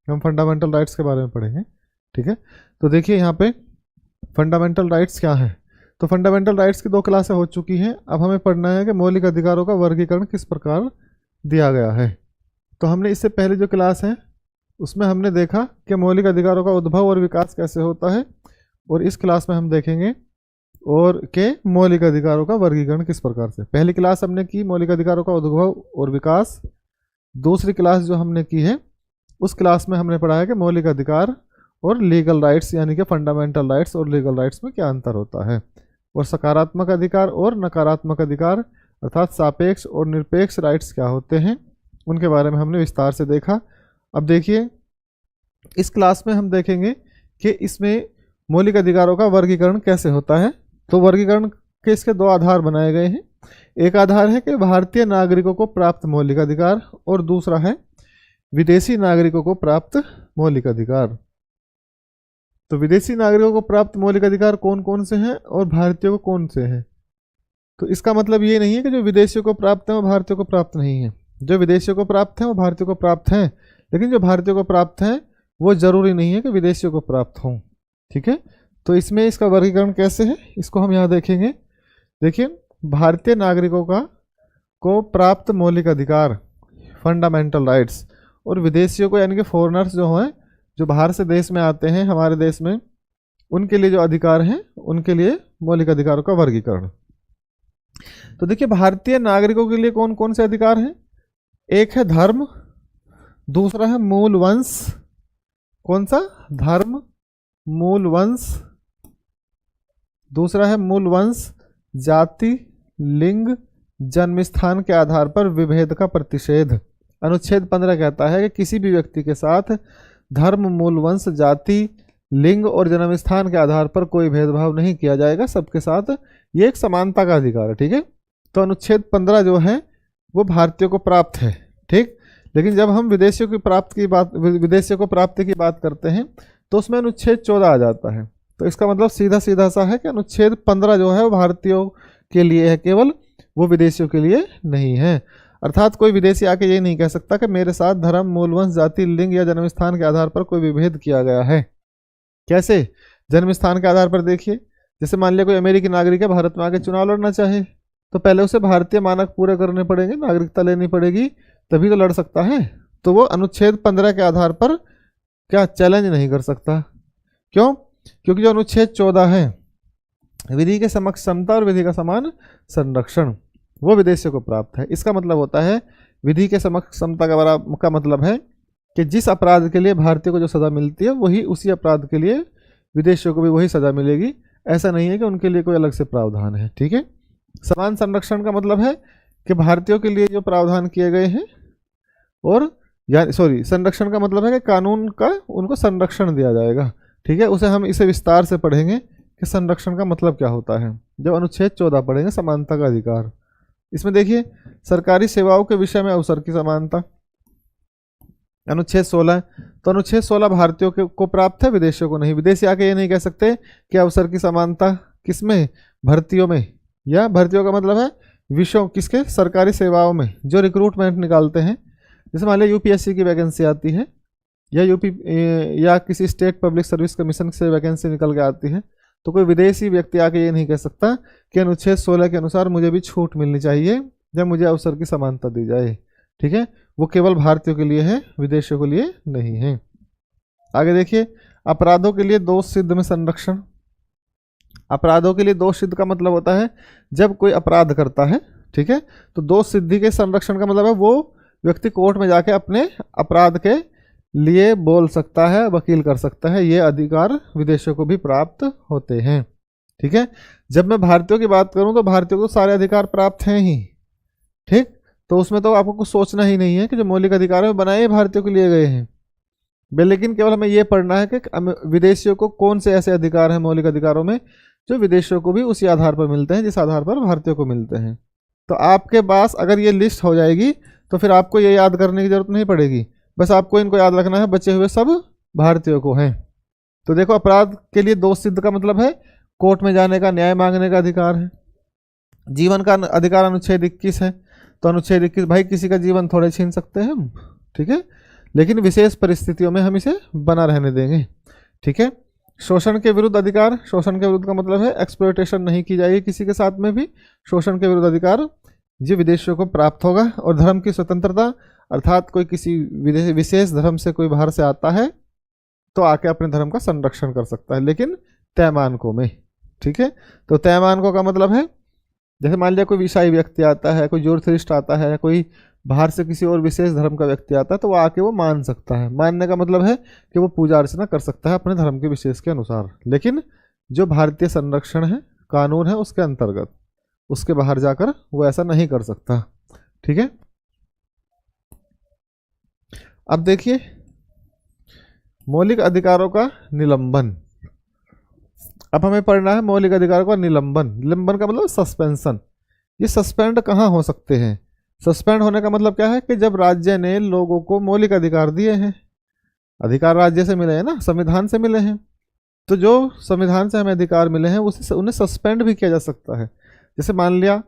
हम fundamental rights के बारे में पढ़ेंगे। ठीक है, तो देखिए यहाँ पे फंडामेंटल राइट्स क्या है। तो फंडामेंटल राइट्स की 2 क्लासें हो चुकी हैं। अब हमें पढ़ना है कि मौलिक अधिकारों का वर्गीकरण किस प्रकार दिया गया है। तो हमने इससे पहले जो क्लास है उसमें हमने देखा कि मौलिक अधिकारों का उद्भव और विकास कैसे होता है, और इस क्लास में हम देखेंगे और के मौलिक अधिकारों का वर्गीकरण किस प्रकार से। पहली क्लास हमने की मौलिक अधिकारों का उद्भव और विकास। दूसरी क्लास जो हमने की है उस क्लास में हमने पढ़ा है कि मौलिक अधिकार और लीगल राइट्स यानी कि फंडामेंटल राइट्स और लीगल राइट्स में क्या अंतर होता है, और सकारात्मक अधिकार और नकारात्मक अधिकार अर्थात सापेक्ष और निरपेक्ष राइट्स क्या होते हैं, उनके बारे में हमने विस्तार से देखा। अब देखिए इस क्लास में हम देखेंगे कि इसमें मौलिक अधिकारों का वर्गीकरण कैसे होता है। तो वर्गीकरण के इसके 2 आधार बनाए गए हैं। एक आधार है कि भारतीय नागरिकों को प्राप्त मौलिक अधिकार, और दूसरा है विदेशी नागरिकों को प्राप्त मौलिक अधिकार। तो विदेशी नागरिकों को प्राप्त मौलिक अधिकार कौन कौन से हैं और भारतीयों को कौन से हैं। तो इसका मतलब ये नहीं है कि जो विदेशियों को प्राप्त है वो भारतीयों को प्राप्त नहीं है। जो विदेशियों को प्राप्त है वो भारतीयों को प्राप्त हैं, लेकिन जो भारतीयों को प्राप्त हैं वो जरूरी नहीं है कि विदेशियों को प्राप्त हों। ठीक है, तो इसमें इसका वर्गीकरण कैसे है इसको हम यहाँ देखेंगे। देखिए भारतीय नागरिकों को प्राप्त मौलिक अधिकार फंडामेंटल राइट्स, और विदेशियों को यानी कि फॉरेनर्स जो हैं जो बाहर से देश में आते हैं हमारे देश में, उनके लिए जो अधिकार हैं उनके लिए मौलिक अधिकारों का वर्गीकरण। तो देखिए भारतीय नागरिकों के लिए कौन कौन से अधिकार हैं। एक है धर्म, दूसरा है मूल वंश। कौन सा? धर्म, मूल वंश। दूसरा है मूल वंश, जाति, लिंग, जन्म स्थान के आधार पर विभेद का प्रतिषेध। अनुच्छेद 15 कहता है कि किसी भी व्यक्ति के साथ धर्म, मूल वंश, जाति, लिंग और जन्म स्थान के आधार पर कोई भेदभाव नहीं किया जाएगा, सबके साथ ये एक समानता का अधिकार है। ठीक है, तो अनुच्छेद 15 जो है वो भारतीयों को प्राप्त है। ठीक, लेकिन जब हम विदेशियों को प्राप्ति की बात करते हैं तो उसमें अनुच्छेद 14 आ जाता है। तो इसका मतलब सीधा सीधा सा है कि अनुच्छेद 15 जो है वो भारतीयों के लिए है केवल, वो विदेशियों के लिए नहीं है। अर्थात कोई विदेशी आके ये नहीं कह सकता कि मेरे साथ धर्म, मूल वंश, जाति, लिंग या जन्म स्थान के आधार पर कोई विभेद किया गया है। कैसे? जन्म स्थान के आधार पर देखिए, जैसे मान लिया कोई अमेरिकी नागरिक है, भारत में आके चुनाव लड़ना चाहे तो पहले उसे भारतीय मानक पूरे करने पड़ेंगे, नागरिकता लेनी पड़ेगी, तभी तो लड़ सकता है। तो वो अनुच्छेद 15 के आधार पर क्या चैलेंज नहीं कर सकता। क्यों? क्योंकि जो अनुच्छेद 14 है विधि के समक्ष समता और विधि का समान संरक्षण, वो विदेशियों को प्राप्त है। इसका मतलब होता है विधि के समक्ष समता का मतलब है कि जिस अपराध के लिए भारतीयों को जो सज़ा मिलती है वही उसी अपराध के लिए विदेशियों को भी वही सज़ा मिलेगी। ऐसा नहीं है कि उनके लिए कोई अलग से प्रावधान है। ठीक है, समान संरक्षण का मतलब है कि भारतीयों के लिए जो प्रावधान किए गए हैं, और संरक्षण का मतलब है कि कानून का उनको संरक्षण दिया जाएगा। ठीक है, उसे हम इसे विस्तार से पढ़ेंगे कि संरक्षण का मतलब क्या होता है जब अनुच्छेद 14 पढ़ेंगे, समानता का अधिकार। इसमें देखिए सरकारी सेवाओं के विषय में अवसर की समानता, अनुच्छेद 16। तो अनुच्छेद 16 भारतीयों को प्राप्त है, विदेशियों को नहीं। विदेशी आके ये नहीं कह सकते कि अवसर की समानता किसमें? भर्तियों में, या भर्तियों का मतलब है विषयों किसके? सरकारी सेवाओं में जो रिक्रूटमेंट निकालते हैं। जैसे मान लिया यूपीएससी की वैकेंसी आती है, या किसी स्टेट पब्लिक सर्विस कमीशन से वैकेंसी निकल के आती है, तो कोई विदेशी व्यक्ति आके ये नहीं कह सकता कि अनुच्छेद 16 के अनुसार मुझे भी छूट मिलनी चाहिए जब मुझे अवसर की समानता दी जाए। ठीक है, वो केवल भारतीयों के लिए है, विदेशियों के लिए नहीं है। आगे देखिए अपराधों के लिए दोष सिद्ध में संरक्षण। अपराधों के लिए दोष सिद्ध का मतलब होता है जब कोई अपराध करता है, ठीक है, तो दोष सिद्धि के संरक्षण का मतलब है वो व्यक्ति कोर्ट में जाके अपने अपराध के लिए बोल सकता है, वकील कर सकता है। ये अधिकार विदेशियों को भी प्राप्त होते हैं। ठीक है, जब मैं भारतीयों की बात करूं तो भारतीयों को सारे अधिकार प्राप्त हैं ही। ठीक, तो उसमें तो आपको कुछ सोचना ही नहीं है कि जो मौलिक अधिकार है बनाए भारतीयों के लिए गए हैं, लेकिन केवल हमें ये पढ़ना है कि विदेशियों को कौन से ऐसे अधिकार हैं मौलिक अधिकारों में जो विदेशियों को भी उसी आधार पर मिलते हैं जिस आधार पर भारतीयों को मिलते हैं। तो आपके पास अगर ये लिस्ट हो जाएगी तो फिर आपको ये याद करने की जरूरत नहीं पड़ेगी, बस आपको इनको याद रखना है, बचे हुए सब भारतीयों को हैं। तो देखो अपराध के लिए दोष सिद्ध का मतलब है कोर्ट में जाने का, न्याय मांगने का अधिकार है। जीवन का अधिकार अनुच्छेद 21 है, तो अनुच्छेद 21 भाई किसी का जीवन थोड़े छीन सकते हैं हम, ठीक है, लेकिन विशेष परिस्थितियों में हम इसे बना रहने देंगे। ठीक है। शोषण के विरुद्ध अधिकार, शोषण के विरुद्ध का मतलब है एक्सप्लॉयटेशन नहीं की जाएगी किसी के साथ में भी। शोषण के विरुद्ध अधिकार ये विदेशियों को प्राप्त होगा। और धर्म की स्वतंत्रता, अर्थात कोई किसी विशेष धर्म से कोई बाहर से आता है तो आके अपने धर्म का संरक्षण कर सकता है, लेकिन तय मानकों में। ठीक है। तो तय मानकों का मतलब है, जैसे मान लिया कोई ईसाई व्यक्ति आता है, कोई जोरथ्रिस्ट आता है, कोई बाहर से किसी और विशेष धर्म का व्यक्ति आता है, तो वो आके वो मान सकता है। मानने का मतलब है कि वो पूजा अर्चना कर सकता है अपने धर्म के विशेष के अनुसार, लेकिन जो भारतीय संरक्षण है, कानून है, उसके अंतर्गत, उसके बाहर जाकर वो ऐसा नहीं कर सकता। ठीक है। अब देखिए मौलिक अधिकारों का निलंबन। अब हमें पढ़ना है मौलिक अधिकारों का निलंबन। निलंबन का मतलब सस्पेंशन। ये सस्पेंड कहाँ हो सकते हैं? सस्पेंड होने का मतलब क्या है कि जब राज्य ने लोगों को मौलिक अधिकार दिए हैं, अधिकार राज्य से मिले हैं ना, संविधान से मिले हैं, तो जो संविधान से हमें अधिकार मिले हैं उसे उन्हें सस्पेंड भी किया जा सकता है। जैसे मान लिया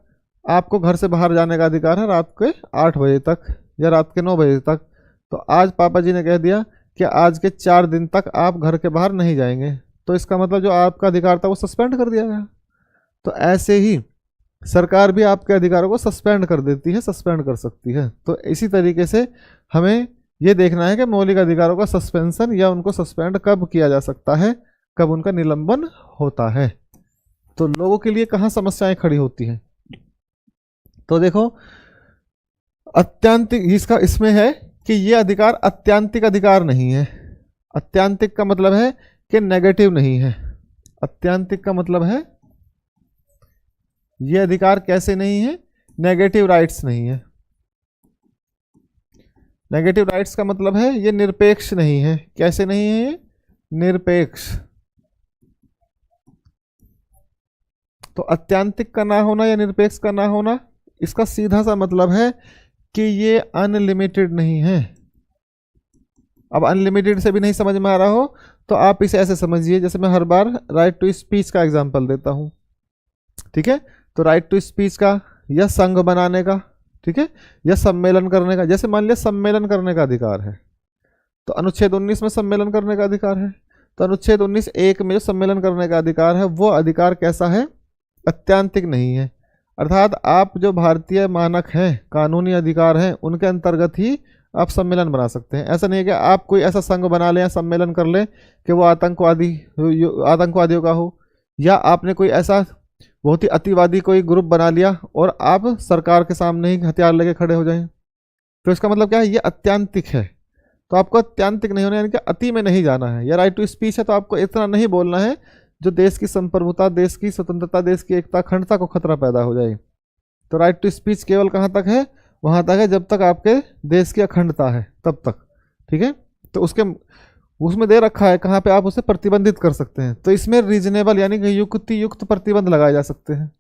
आपको घर से बाहर जाने का अधिकार है रात के 8 बजे तक या रात के 9 बजे तक, तो आज पापा जी ने कह दिया कि आज के 4 दिन तक आप घर के बाहर नहीं जाएंगे, तो इसका मतलब जो आपका अधिकार था वो सस्पेंड कर दिया गया। तो ऐसे ही सरकार भी आपके अधिकारों को सस्पेंड कर देती है, सस्पेंड कर सकती है। तो इसी तरीके से हमें ये देखना है कि मौलिक अधिकारों का सस्पेंशन या उनको सस्पेंड कब किया जा सकता है, कब उनका निलंबन होता है। तो लोगों के लिए कहाँ समस्याएं खड़ी होती हैं? तो देखो अत्यांतिक, इसका इसमें है कि ये अधिकार अत्यांतिक अधिकार नहीं है। अत्यांतिक का मतलब है कि नेगेटिव नहीं है। अत्यांतिक का मतलब है ये अधिकार कैसे नहीं है? नेगेटिव राइट्स नहीं है। नेगेटिव राइट्स का मतलब है ये निरपेक्ष नहीं है। कैसे नहीं है ये? निरपेक्ष। तो अत्यांतिक का ना होना या निरपेक्ष का ना होना, इसका सीधा सा मतलब है कि ये अनलिमिटेड नहीं है। अब अनलिमिटेड से भी नहीं समझ में आ रहा हो तो आप इसे ऐसे समझिए, जैसे मैं हर बार राइट टू स्पीच का एग्जांपल देता हूं। ठीक है। तो राइट टू स्पीच का या संघ बनाने का, ठीक है, या सम्मेलन करने का। जैसे मान लिया सम्मेलन करने का अधिकार है, तो अनुच्छेद 19 में सम्मेलन करने का अधिकार है। तो अनुच्छेद 19(1) में जो सम्मेलन करने का अधिकार है वो अधिकार कैसा है? अत्यांतिक नहीं है। अर्थात आप जो भारतीय मानक हैं, कानूनी अधिकार हैं, उनके अंतर्गत ही आप सम्मेलन बना सकते हैं। ऐसा नहीं है कि आप कोई ऐसा संघ बना लें या सम्मेलन कर लें कि वो आतंकवादियों का हो, या आपने कोई ऐसा बहुत ही अतिवादी कोई ग्रुप बना लिया और आप सरकार के सामने ही हथियार लेके खड़े हो जाएं। तो इसका मतलब क्या है? ये अत्यांतिक है। तो आपको अत्यांतिक नहीं होना, यानी कि अति में नहीं जाना है। या राइट टू स्पीच है तो आपको इतना नहीं बोलना है जो देश की संप्रभुता, देश की स्वतंत्रता, देश की एकता, अखंडता को खतरा पैदा हो जाए। तो राइट टू स्पीच केवल कहाँ तक है? वहाँ तक है जब तक आपके देश की अखंडता है, तब तक। ठीक है। तो उसमें दे रखा है कहाँ पे आप उसे प्रतिबंधित कर सकते हैं। तो इसमें रीजनेबल यानी कि युक्ति युक्त प्रतिबंध लगाए जा सकते हैं।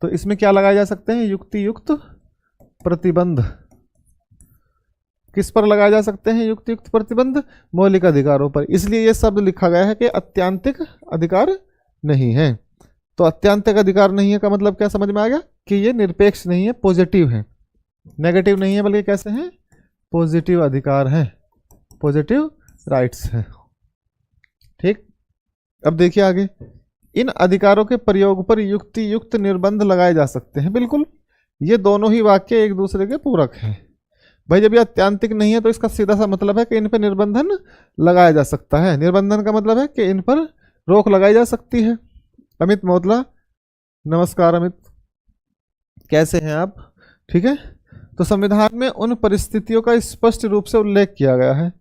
तो इसमें क्या लगाए जा सकते हैं? युक्ति युक्त प्रतिबंध। किस पर लगाए जा सकते हैं युक्ति युक्त प्रतिबंध? मौलिक अधिकारों पर। इसलिए यह शब्द लिखा गया है कि अत्यांतिक अधिकार नहीं है। तो अत्यांतिक अधिकार नहीं है का मतलब क्या समझ में आ गया? कि ये निरपेक्ष नहीं है, पॉजिटिव है। नेगेटिव नहीं है बल्कि कैसे हैं? पॉजिटिव अधिकार हैं, पॉजिटिव राइट्स हैं। ठीक। अब देखिए आगे, इन अधिकारों के प्रयोग पर युक्ति युक्त निर्बंध लगाए जा सकते हैं। बिल्कुल, ये दोनों ही वाक्य एक दूसरे के पूरक हैं। भाई जब ये अत्यांतिक नहीं है तो इसका सीधा सा मतलब है कि इन पर निर्बंधन लगाया जा सकता है। निर्बंधन का मतलब है कि इन पर रोक लगाई जा सकती है। अमित मोतला, नमस्कार अमित, कैसे हैं आप? ठीक है। तो संविधान में उन परिस्थितियों का स्पष्ट रूप से उल्लेख किया गया है।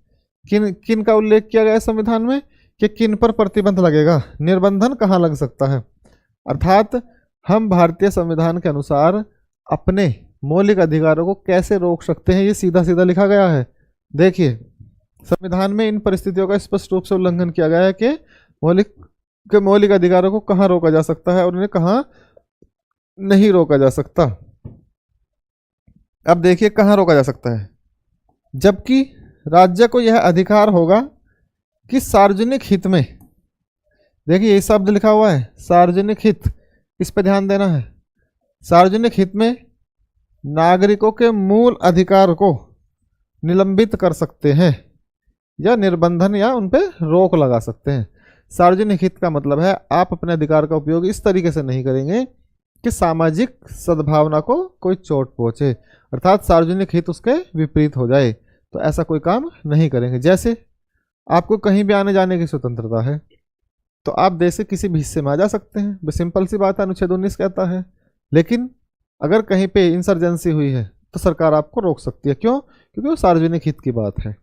किन किन का उल्लेख किया गया है संविधान में कि किन पर प्रतिबंध लगेगा, निर्बंधन कहाँ लग सकता है। अर्थात हम भारतीय संविधान के अनुसार अपने मौलिक अधिकारों को कैसे रोक सकते हैं, ये सीधा सीधा लिखा गया है। देखिए संविधान में इन परिस्थितियों का स्पष्ट रूप से उल्लंघन किया गया है कि मौलिक अधिकारों को कहाँ रोका जा सकता है और उन्हें कहाँ नहीं रोका जा सकता। अब देखिए कहाँ रोका जा सकता है। जबकि राज्य को यह अधिकार होगा कि सार्वजनिक हित में, देखिए ये शब्द लिखा हुआ है सार्वजनिक हित, इस पर ध्यान देना है। सार्वजनिक हित में नागरिकों के मूल अधिकार को निलंबित कर सकते हैं या निर्बंधन या उन पर रोक लगा सकते हैं। सार्वजनिक हित का मतलब है आप अपने अधिकार का उपयोग इस तरीके से नहीं करेंगे कि सामाजिक सद्भावना को कोई चोट पहुंचे, अर्थात सार्वजनिक हित उसके विपरीत हो जाए, तो ऐसा कोई काम नहीं करेंगे। जैसे आपको कहीं भी आने जाने की स्वतंत्रता है, तो आप देश के किसी भी हिस्से में आ जा सकते हैं, सिंपल सी बात है, अनुच्छेद 19 कहता है। लेकिन अगर कहीं पे इंसर्जेंसी हुई है तो सरकार आपको रोक सकती है। क्यों? क्योंकि वो सार्वजनिक हित की बात है,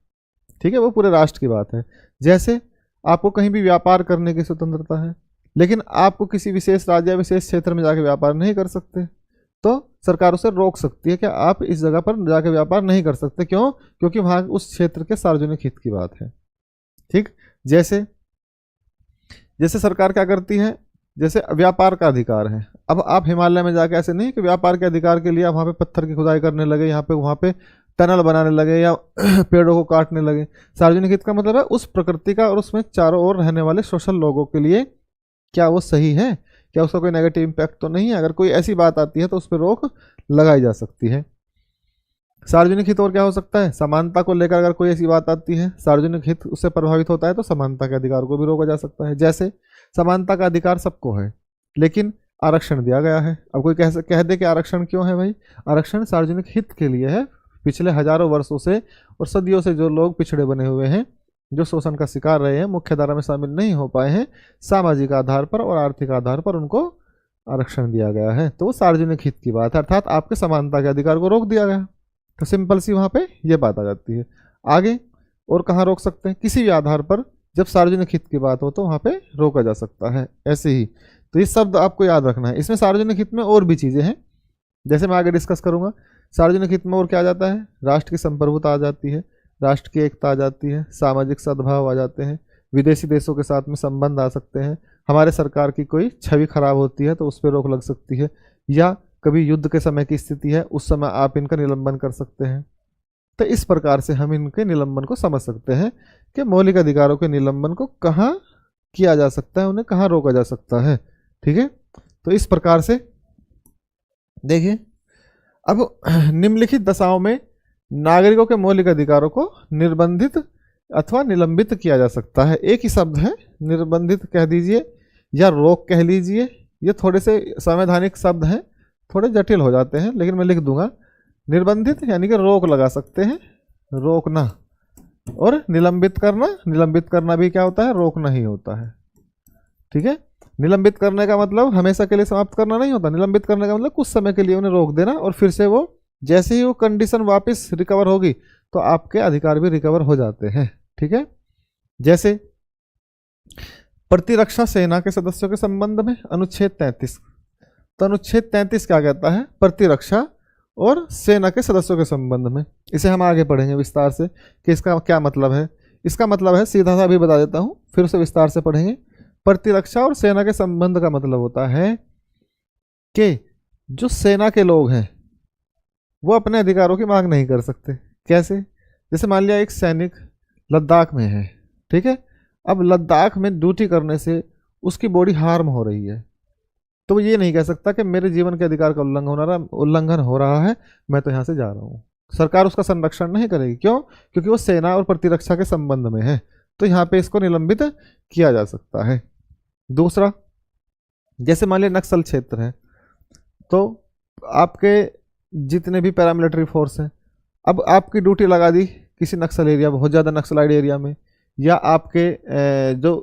ठीक है, वो पूरे राष्ट्र की बात है। जैसे आपको कहीं भी व्यापार करने की स्वतंत्रता है, लेकिन आपको किसी विशेष राज्य या विशेष क्षेत्र में जाके व्यापार नहीं कर सकते, तो सरकार उसे रोक सकती है कि आप इस जगह पर जाके व्यापार नहीं कर सकते। क्यों? क्योंकि वहाँ उस क्षेत्र के सार्वजनिक हित की बात है, ठीक। जैसे सरकार क्या करती है, जैसे व्यापार का अधिकार है। अब आप हिमालय में जाके ऐसे नहीं कि व्यापार के अधिकार के लिए वहाँ पे पत्थर की खुदाई करने लगे, वहाँ पे टनल बनाने लगे या पेड़ों को काटने लगे। सार्वजनिक हित का मतलब है उस प्रकृति का और उसमें चारों ओर रहने वाले सोशल लोगों के लिए क्या वो सही है, क्या उसका कोई नेगेटिव इम्पैक्ट तो नहीं है। अगर कोई ऐसी बात आती है तो उस पर रोक लगाई जा सकती है। सार्वजनिक हित और क्या हो सकता है, समानता को लेकर अगर कोई ऐसी बात आती है, सार्वजनिक हित उससे प्रभावित होता है, तो समानता के अधिकार को भी रोका जा सकता है। जैसे समानता का अधिकार सबको है, लेकिन आरक्षण दिया गया है। अब कोई कह दे कि आरक्षण क्यों है भाई, आरक्षण सार्वजनिक हित के लिए है। पिछले हजारों वर्षों से और सदियों से जो लोग पिछड़े बने हुए हैं, जो शोषण का शिकार रहे हैं, मुख्यधारा में शामिल नहीं हो पाए हैं, सामाजिक आधार पर और आर्थिक आधार पर उनको आरक्षण दिया गया है, तो वो सार्वजनिक हित की बात है, अर्थात आपके समानता के अधिकार को रोक दिया गया। तो सिंपल सी वहाँ पे ये बात आ जाती है। आगे और कहाँ रोक सकते हैं, किसी भी आधार पर जब सार्वजनिक हित की बात हो तो वहाँ पे रोका जा सकता है। ऐसे ही तो ये शब्द आपको याद रखना है। इसमें सार्वजनिक हित में और भी चीज़ें हैं, जैसे मैं आगे डिस्कस करूँगा। सार्वजनिक हित में और क्या आ जाता है, राष्ट्र की संप्रभुता आ जाती है, राष्ट्र की एकता आ जाती है, सामाजिक सद्भाव आ जाते हैं, विदेशी देशों के साथ में संबंध आ सकते हैं, हमारे सरकार की कोई छवि खराब होती है तो उस पर रोक लग सकती है, या कभी युद्ध के समय की स्थिति है उस समय आप इनका निलंबन कर सकते हैं। तो इस प्रकार से हम इनके निलंबन को समझ सकते हैं कि मौलिक अधिकारों के निलंबन को कहाँ किया जा सकता है, उन्हें कहाँ रोका जा सकता है, ठीक है। तो इस प्रकार से देखिए, अब निम्नलिखित दशाओं में नागरिकों के मौलिक अधिकारों को निर्बंधित अथवा निलंबित किया जा सकता है। एक ही शब्द है, निर्बंधित कह दीजिए या रोक कह लीजिए, ये थोड़े से संवैधानिक शब्द हैं, थोड़े जटिल हो जाते हैं, लेकिन मैं लिख दूंगा। निर्बंधित यानी कि रोक लगा सकते हैं, रोकना, और निलंबित करना भी क्या होता है, रोकना ही होता है, ठीक है। निलंबित करने का मतलब हमेशा के लिए समाप्त करना नहीं होता, निलंबित करने का मतलब कुछ समय के लिए उन्हें रोक देना, और फिर से वो जैसे ही वो कंडीशन वापस रिकवर होगी तो आपके अधिकार भी रिकवर हो जाते हैं, ठीक है। जैसे प्रतिरक्षा सेना के सदस्यों के संबंध में अनुच्छेद 33, तो अनुच्छेद 33 क्या कहता है, प्रतिरक्षा और सेना के सदस्यों के संबंध में। इसे हम आगे पढ़ेंगे विस्तार से कि इसका क्या मतलब है। इसका मतलब है, सीधा सा अभी बता देता हूं, फिर उसे विस्तार से पढ़ेंगे। प्रतिरक्षा और सेना के संबंध का मतलब होता है कि जो सेना के लोग हैं वो अपने अधिकारों की मांग नहीं कर सकते। कैसे? जैसे मान लिया एक सैनिक लद्दाख में है, ठीक है, अब लद्दाख में ड्यूटी करने से उसकी बॉडी हार्म हो रही है, तो वो ये नहीं कह सकता कि मेरे जीवन के अधिकार का उल्लंघन हो रहा है, मैं तो यहाँ से जा रहा हूँ। सरकार उसका संरक्षण नहीं करेगी। क्यों? क्योंकि वो सेना और प्रतिरक्षा के संबंध में है, तो यहाँ पे इसको निलंबित किया जा सकता है। दूसरा, जैसे मान लिया नक्सल क्षेत्र है, तो आपके जितने भी पैरामिलिट्री फोर्स हैं, अब आपकी ड्यूटी लगा दी किसी नक्सल एरिया, बहुत ज़्यादा नक्सलाइड एरिया में, या आपके जो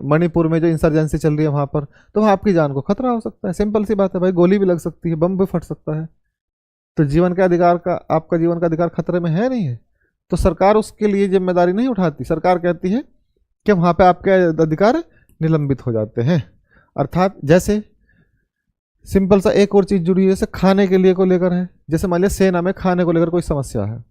मणिपुर में जो इंसर्जेंसी चल रही है वहाँ पर, तो वहाँ आपकी जान को खतरा हो सकता है। सिंपल सी बात है भाई, गोली भी लग सकती है, बम भी फट सकता है, तो जीवन का अधिकार का, आपका जीवन का अधिकार खतरे में है नहीं है, तो सरकार उसके लिए जिम्मेदारी नहीं उठाती। सरकार कहती है कि वहाँ पे आपके अधिकार निलंबित हो जाते हैं। अर्थात जैसे सिंपल सा एक और चीज़ जुड़ी है, जैसे खाने के लिए को लेकर है, जैसे मान लिया सेना में खाने को लेकर कोई समस्या है,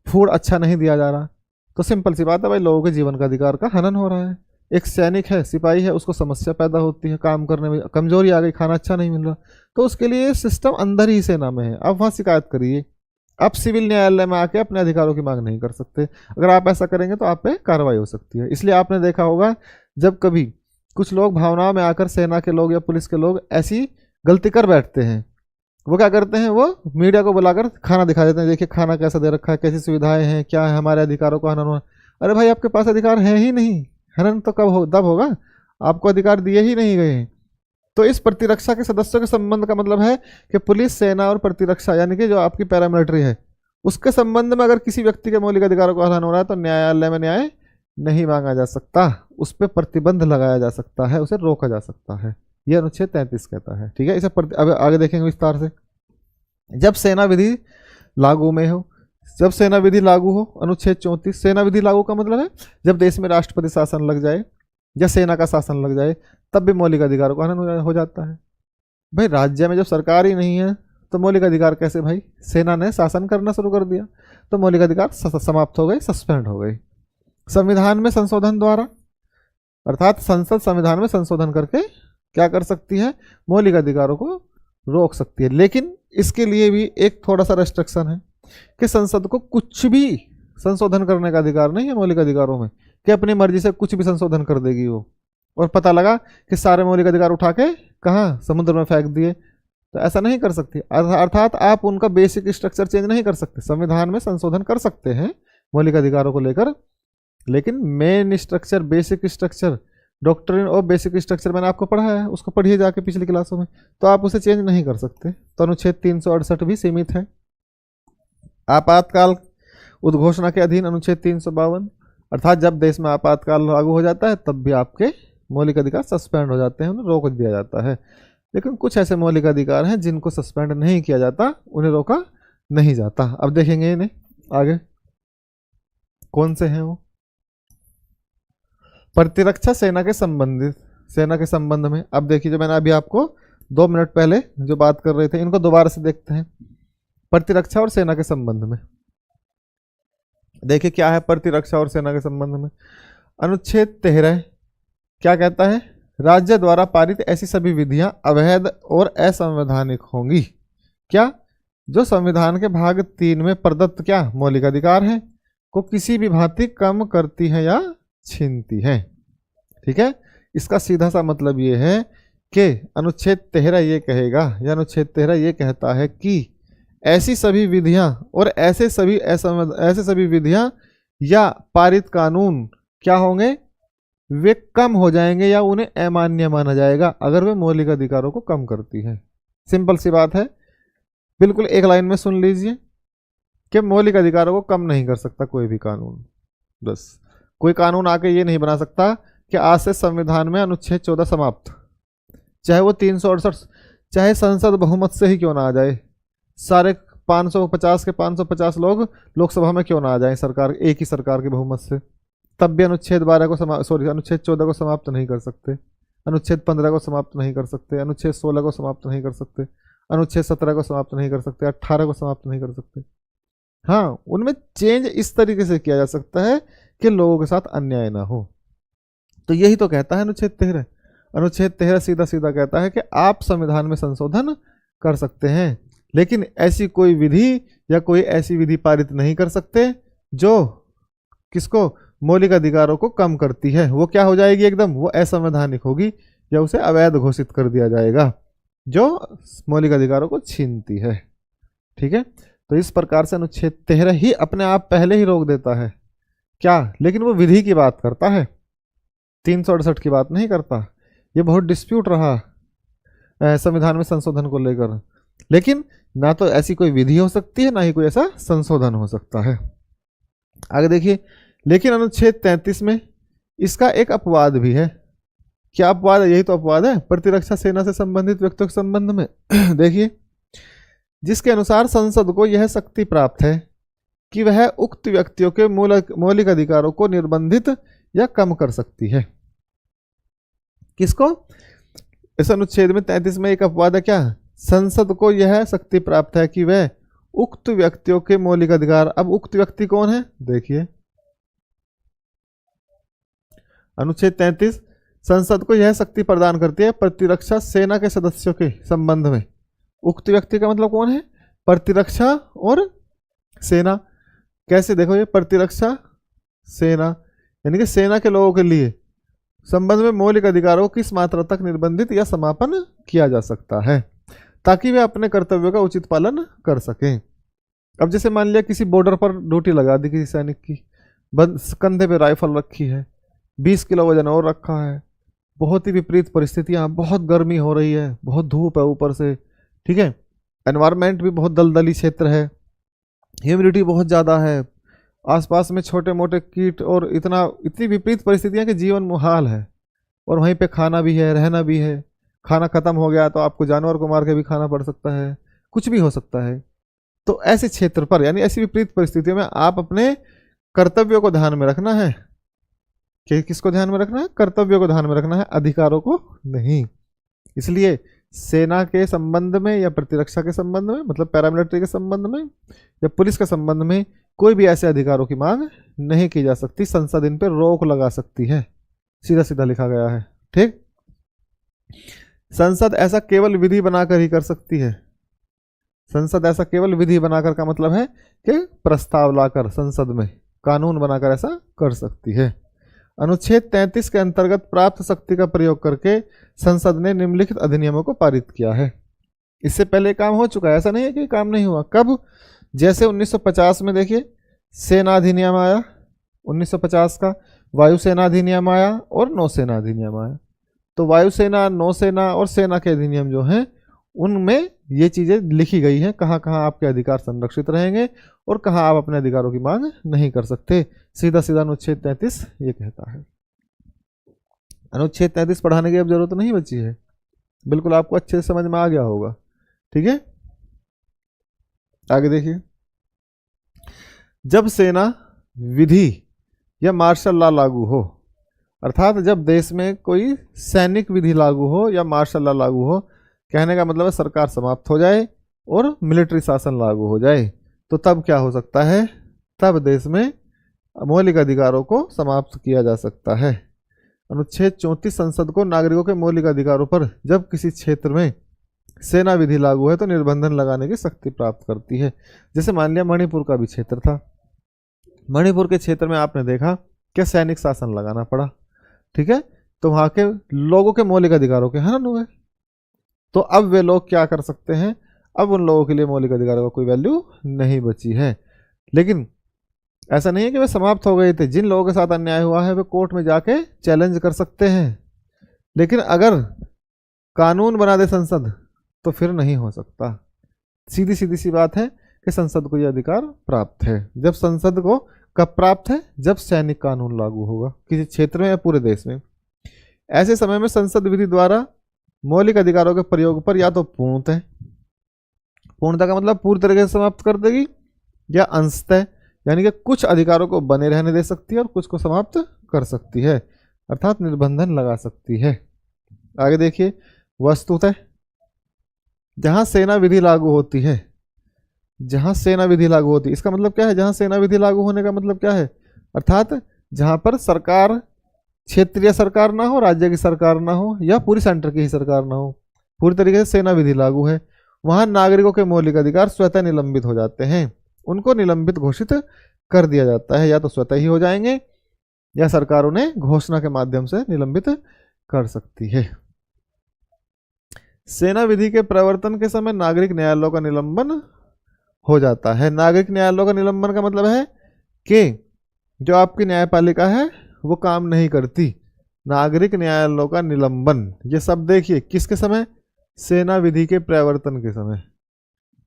फूड अच्छा नहीं दिया जा रहा, तो सिंपल सी बात है भाई, लोगों के जीवन का अधिकार का हनन हो रहा है। एक सैनिक है, सिपाही है, उसको समस्या पैदा होती है, काम करने में कमजोरी आ गई, खाना अच्छा नहीं मिल रहा, तो उसके लिए सिस्टम अंदर ही सेना में है, आप वहाँ शिकायत करिए। आप सिविल न्यायालय में आके अपने अधिकारों की मांग नहीं कर सकते। अगर आप ऐसा करेंगे तो आप पे कार्रवाई हो सकती है। इसलिए आपने देखा होगा, जब कभी कुछ लोग भावनाओं में आकर सेना के लोग या पुलिस के लोग ऐसी गलती कर बैठते हैं, वो क्या करते हैं, वो मीडिया को बुलाकर खाना दिखा देते हैं, देखिए खाना कैसा दे रखा है, कैसी सुविधाएं हैं, क्या है, हमारे अधिकारों को हनन हुआ। अरे भाई आपके पास अधिकार है ही नहीं, हनन तो तब होगा, आपको अधिकार दिए ही नहीं गए हैं। तो इस प्रतिरक्षा के सदस्यों के संबंध का मतलब है कि पुलिस, सेना और प्रतिरक्षा यानी कि जो आपकी पैरामिलिट्री है, उसके संबंध में अगर किसी व्यक्ति के मौलिक अधिकारों को हनन हो रहा है तो न्यायालय में न्याय नहीं मांगा जा सकता, उस पर प्रतिबंध लगाया जा सकता है, उसे रोका जा सकता है। यह अनुच्छेद 33 कहता है। ठीक है, इसे अब आगे देखेंगे विस्तार से। जब सेना विधि लागू में हो, जब सेना विधि लागू हो, अनुच्छेद 34। सेना विधि लागू का मतलब है जब देश में राष्ट्रपति शासन लग जाए या सेना का शासन लग जाए, तब भी मौलिक अधिकारों का हनन हो जाता है। भाई राज्य में जब सरकार ही नहीं है तो मौलिक अधिकार कैसे, भाई सेना ने शासन करना शुरू कर दिया तो मौलिक अधिकार समाप्त हो गए, सस्पेंड हो गए। संविधान में संशोधन द्वारा, अर्थात संसद संविधान में संशोधन करके क्या कर सकती है, मौलिक अधिकारों को रोक सकती है। लेकिन इसके लिए भी एक थोड़ा सा रेस्ट्रिक्शन है कि संसद को कुछ भी संशोधन करने का अधिकार नहीं है मौलिक अधिकारों में, कि अपनी मर्जी से कुछ भी संशोधन कर देगी वो। और पता लगा कि सारे मौलिक अधिकार उठा के कहाँ, समुद्र में फेंक दिए, तो ऐसा नहीं कर सकती। अर्थात आप उनका बेसिक स्ट्रक्चर चेंज नहीं कर सकते। संविधान में संशोधन कर सकते हैं मौलिक अधिकारों को लेकर, लेकिन main structure, basic structure, doctrine और बेसिक स्ट्रक्चर मैंने आपको पढ़ाया है, उसको पढ़िए जाके पिछली क्लासों में, तो आप उसे चेंज नहीं कर सकते। तो अनुच्छेद 368 भी सीमित है। आपातकाल उद्घोषणा के अधीन अनुच्छेद 352, अर्थात जब देश में आपातकाल लागू हो जाता है तब भी आपके मौलिक अधिकार सस्पेंड हो जाते हैं, उन्हें रोक दिया जाता है। लेकिन कुछ ऐसे मौलिक अधिकार हैं जिनको सस्पेंड नहीं किया जाता, उन्हें रोका नहीं जाता। अब देखेंगे इन्हें आगे कौन से हैं वो। प्रतिरक्षा सेना के संबंध में, अब देखिए जो मैंने अभी आपको 2 मिनट पहले जो बात कर रहे थे, इनको दोबारा से देखते हैं। प्रतिरक्षा और सेना के संबंध में देखिए क्या है प्रतिरक्षा और सेना के संबंध में। अनुच्छेद 13 क्या कहता है, राज्य द्वारा पारित ऐसी सभी विधियां अवैध और असंवैधानिक होंगी क्या, जो संविधान के भाग 3 में प्रदत्त क्या मौलिक अधिकार है को किसी भी भांति कम करती है या छीनती है। ठीक है, इसका सीधा सा मतलब ये है कि अनुच्छेद 13 ये कहेगा, या अनुच्छेद 13 ये कहता है कि ऐसी सभी विधियां और ऐसे सभी विधियां या पारित कानून क्या होंगे, वे कम हो जाएंगे या उन्हें अमान्य माना जाएगा अगर वे मौलिक अधिकारों को कम करती है। सिंपल सी बात है, बिल्कुल एक लाइन में सुन लीजिए कि मौलिक अधिकारों को कम नहीं कर सकता कोई भी कानून। बस कोई कानून आके ये नहीं बना सकता कि आज से संविधान में अनुच्छेद 14 समाप्त, चाहे वो 368, चाहे संसद बहुमत से ही क्यों ना आ जाए, सारे 550 के 550 लोग लोकसभा में क्यों ना आ जाए सरकार, एक ही सरकार के बहुमत से, तब भी अनुच्छेद 12 को अनुच्छेद 14 को समाप्त नहीं कर सकते, अनुच्छेद 15 को समाप्त नहीं कर सकते, अनुच्छेद 16 को समाप्त नहीं कर सकते, अनुच्छेद 17 को समाप्त नहीं कर सकते, 18 को समाप्त नहीं कर सकते। हाँ, उनमें चेंज इस तरीके से किया जा सकता है कि लोगों के साथ अन्याय ना हो। तो यही तो कहता है अनुच्छेद 13। अनुच्छेद 13 सीधा सीधा कहता है कि आप संविधान में संशोधन कर सकते हैं, लेकिन ऐसी कोई विधि या कोई ऐसी विधि पारित नहीं कर सकते जो किसको, मौलिक अधिकारों को कम करती है। वो क्या हो जाएगी, एकदम वो असंवैधानिक होगी या उसे अवैध घोषित कर दिया जाएगा, जो मौलिक अधिकारों को छीनती है। ठीक है, तो इस प्रकार से अनुच्छेद 13 ही अपने आप पहले ही रोक देता है क्या, लेकिन वो विधि की बात करता है, 368 की बात नहीं करता। ये बहुत डिस्प्यूट रहा संविधान में संशोधन को लेकर, लेकिन ना तो ऐसी कोई विधि हो सकती है ना ही कोई ऐसा संशोधन हो सकता है। आगे देखिए, लेकिन अनुच्छेद 33 में इसका एक अपवाद भी है। क्या अपवाद है, यही तो अपवाद है प्रतिरक्षा सेना से संबंधित व्यक्तियों के संबंध में। देखिए, जिसके अनुसार संसद को यह शक्ति प्राप्त है कि वह उक्त व्यक्तियों के मौलिक अधिकारों को निर्बंधित या कम कर सकती है। किसको, इस अनुच्छेद में 33 में एक अपवाद है क्या, संसद को यह शक्ति प्राप्त है कि वह उक्त व्यक्तियों के मौलिक अधिकार। अब उक्त व्यक्ति कौन है, देखिए अनुच्छेद 33 संसद को यह शक्ति प्रदान करती है प्रतिरक्षा सेना के सदस्यों के संबंध में। उक्त व्यक्ति का मतलब कौन है, प्रतिरक्षा और सेना। कैसे, देखो ये प्रतिरक्षा सेना यानी कि सेना के लोगों के लिए संबंध में मौलिक अधिकारों को किस मात्रा तक निर्बंधित या समापन किया जा सकता है। ताकि वे अपने कर्तव्यों का उचित पालन कर सकें। अब जैसे मान लिया किसी बॉर्डर पर ड्यूटी लगा दी किसी सैनिक की, कंधे पे राइफल रखी है, 20 किलो वजन और रखा है, बहुत ही विपरीत परिस्थितियां, बहुत गर्मी हो रही है, बहुत धूप है ऊपर से, ठीक है, एनवायरनमेंट भी बहुत दलदली क्षेत्र है, ह्यूमिडिटी बहुत ज़्यादा है, आसपास में छोटे मोटे कीट और इतनी विपरीत परिस्थितियां कि जीवन मुहाल है, और वहीं पे खाना भी है, रहना भी है, खाना खत्म हो गया तो आपको जानवर को मार के भी खाना पड़ सकता है, कुछ भी हो सकता है। तो ऐसे क्षेत्र पर यानी ऐसी विपरीत परिस्थितियों में आप अपने कर्तव्यों को ध्यान में रखना है। कि किसको ध्यान में रखना है? कर्तव्यों को ध्यान में रखना है, अधिकारों को नहीं। इसलिए सेना के संबंध में या प्रतिरक्षा के संबंध में, मतलब पैरामिलिट्री के संबंध में या पुलिस के संबंध में कोई भी ऐसे अधिकारों की मांग नहीं की जा सकती। संसद इन पर रोक लगा सकती है, सीधा सीधा लिखा गया है। ठीक, संसद ऐसा केवल विधि बनाकर ही कर सकती है। संसद ऐसा केवल विधि बनाकर का मतलब है कि प्रस्ताव लाकर संसद में कानून बनाकर ऐसा कर सकती है। अनुच्छेद 33 के अंतर्गत प्राप्त शक्ति का प्रयोग करके संसद ने निम्नलिखित अधिनियमों को पारित किया है। इससे पहले काम हो चुका है, ऐसा नहीं है कि काम नहीं हुआ। कब? जैसे 1950 में देखिए सेना अधिनियम आया, 1950 का वायुसेना अधिनियम आया और नौसेना अधिनियम आया। तो वायुसेना, नौसेना और सेना के अधिनियम जो हैं उनमें ये चीज़ें लिखी गई हैं, कहाँ कहाँ आपके अधिकार संरक्षित रहेंगे और कहाँ आप अपने अधिकारों की मांग नहीं कर सकते। सीधा सीधा अनुच्छेद 33 ये कहता है। अनुच्छेद 33 पढ़ाने की अब जरूरत नहीं बची है, बिल्कुल आपको अच्छे से समझ में आ गया होगा। ठीक है, आगे देखिए। जब सेना विधि या मार्शल लॉ लागू हो, अर्थात जब देश में कोई सैनिक विधि लागू हो या मार्शल लॉ लागू हो, कहने का मतलब है सरकार समाप्त हो जाए और मिलिट्री शासन लागू हो जाए, तो तब क्या हो सकता है? तब देश में मौलिक अधिकारों को समाप्त किया जा सकता है। अनुच्छेद 34 संसद को नागरिकों के मौलिक अधिकारों पर जब किसी क्षेत्र में सेना विधि लागू है तो निर्बंधन लगाने की शक्ति प्राप्त करती है। जैसे मान लिया मणिपुर का भी क्षेत्र था, मणिपुर के क्षेत्र में आपने देखा कि सैनिक शासन लगाना पड़ा, ठीक है, तो वहाँ के लोगों के मौलिक अधिकारों के हनन हुए। तो अब वे लोग क्या कर सकते हैं? अब उन लोगों के लिए मौलिक अधिकारों का कोई वैल्यू नहीं बची है। लेकिन ऐसा नहीं है कि वे समाप्त हो गए थे। जिन लोगों के साथ अन्याय हुआ है वे कोर्ट में जाके चैलेंज कर सकते हैं, लेकिन अगर कानून बना दे संसद तो फिर नहीं हो सकता। सीधी सीधी सी बात है कि संसद को यह अधिकार प्राप्त है। जब संसद को कब प्राप्त है? जब सैनिक कानून लागू होगा किसी क्षेत्र में या पूरे देश में। ऐसे समय में संसद विधि द्वारा मौलिक अधिकारों के प्रयोग पर या तो पूर्णता का मतलब पूरी तरीके से समाप्त कर देगी, या अंशतः यानी कि कुछ अधिकारों को बने रहने दे सकती है और कुछ को समाप्त कर सकती है, अर्थात निर्बंधन लगा सकती है। आगे देखिए, वस्तुतः जहां सेना विधि लागू होती है, जहां सेना विधि लागू होती है, इसका मतलब क्या है? जहां सेना विधि लागू होने का मतलब क्या है? अर्थात जहां पर सरकार, क्षेत्रीय सरकार ना हो, राज्य की सरकार ना हो, या पूरी सेंटर की ही सरकार ना हो, पूरी तरीके से सेना विधि लागू है, वहां नागरिकों के मौलिक अधिकार स्वतः निलंबित हो जाते हैं। उनको निलंबित घोषित कर दिया जाता है, या तो स्वतः ही हो जाएंगे या सरकार उन्हें घोषणा के माध्यम से निलंबित कर सकती है। सेना विधि के प्रवर्तन के समय नागरिक न्यायालयों का निलंबन हो जाता है। नागरिक न्यायालयों का निलंबन का मतलब है कि जो आपकी न्यायपालिका है वो काम नहीं करती। नागरिक न्यायालयों का निलंबन, ये सब देखिए किसके समय? सेना विधि के प्रवर्तन के समय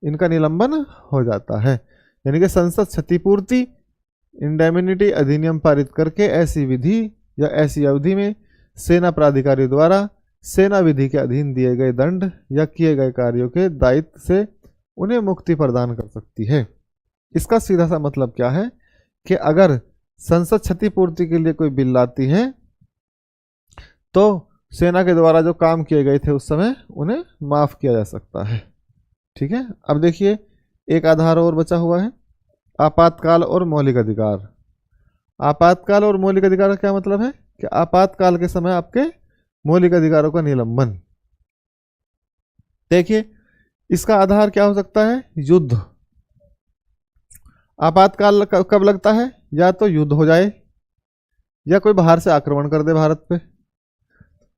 इनका निलंबन हो जाता है। यानी कि संसद क्षतिपूर्ति इंडेमिनिटी अधिनियम पारित करके ऐसी विधि या ऐसी अवधि में सेना प्राधिकारी द्वारा सेना विधि के अधीन दिए गए दंड या किए गए कार्यों के दायित्व से उन्हें मुक्ति प्रदान कर सकती है। इसका सीधा सा मतलब क्या है कि अगर संसद क्षतिपूर्ति के लिए कोई बिल लाती है तो सेना के द्वारा जो काम किए गए थे उस समय उन्हें माफ किया जा सकता है। ठीक है, अब देखिए एक आधार और बचा हुआ है, आपातकाल और मौलिक अधिकार। आपातकाल और मौलिक अधिकार का क्या मतलब है? कि आपातकाल के समय आपके मौलिक अधिकारों का निलंबन। देखिए इसका आधार क्या हो सकता है? युद्ध। आपातकाल कब लगता है? या तो युद्ध हो जाए या कोई बाहर से आक्रमण कर दे भारत पे।